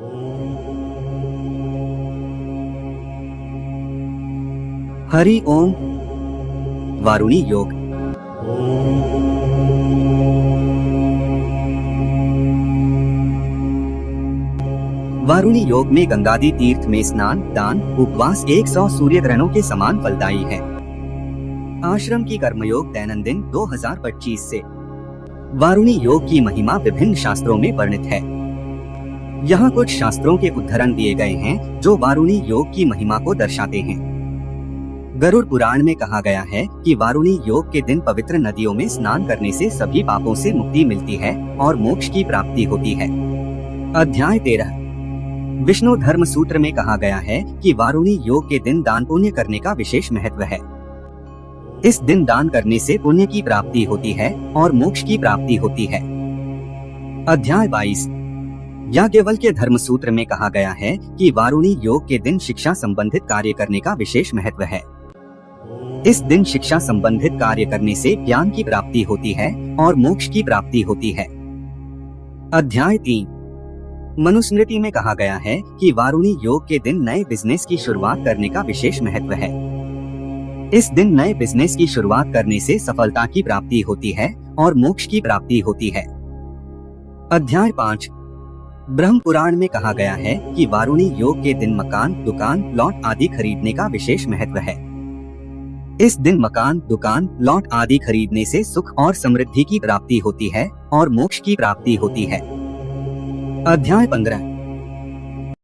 हरि ओम। वारुणी योग। वारुणी योग में गंगादि तीर्थ में स्नान, दान, उपवास 100 सूर्य ग्रहणों के समान फलदायी है। आश्रम की कर्मयोग दैनंदिन 2025 से। वारुणी योग की महिमा विभिन्न शास्त्रों में वर्णित है। यहाँ कुछ शास्त्रों के उद्धरण दिए गए हैं जो वारुणी योग की महिमा को दर्शाते हैं। गरुड़ पुराण में कहा गया है कि वारुणी योग के दिन पवित्र नदियों में स्नान करने से सभी पापों से मुक्ति मिलती है और मोक्ष की प्राप्ति होती है। अध्याय 13। विष्णु धर्म सूत्र में कहा गया है कि वारुणी योग के दिन दान पुण्य करने का विशेष महत्व है। इस दिन दान करने से पुण्य की प्राप्ति होती है और मोक्ष की प्राप्ति होती है। अध्याय 22। याज्ञवल्क्य धर्म सूत्र में कहा गया है कि वारुणी योग के दिन शिक्षा संबंधित कार्य करने का विशेष महत्व है। इस दिन शिक्षा संबंधित कार्य करने से ज्ञान की प्राप्ति होती है और मोक्ष की प्राप्ति होती है। अध्याय 3। मनुस्मृति में कहा गया है कि वारुणी योग के दिन नए बिजनेस की शुरुआत करने का विशेष महत्व है। इस दिन नए बिजनेस की शुरुआत करने से सफलता की प्राप्ति होती है और मोक्ष की प्राप्ति होती है। अध्याय 5। ब्रह्म पुराण में कहा गया है कि वारुणी योग के दिन मकान, दुकान, प्लॉट आदि खरीदने का विशेष महत्व है। इस दिन मकान, दुकान, प्लॉट आदि खरीदने से सुख और समृद्धि की प्राप्ति होती है और मोक्ष की प्राप्ति होती है। अध्याय 15।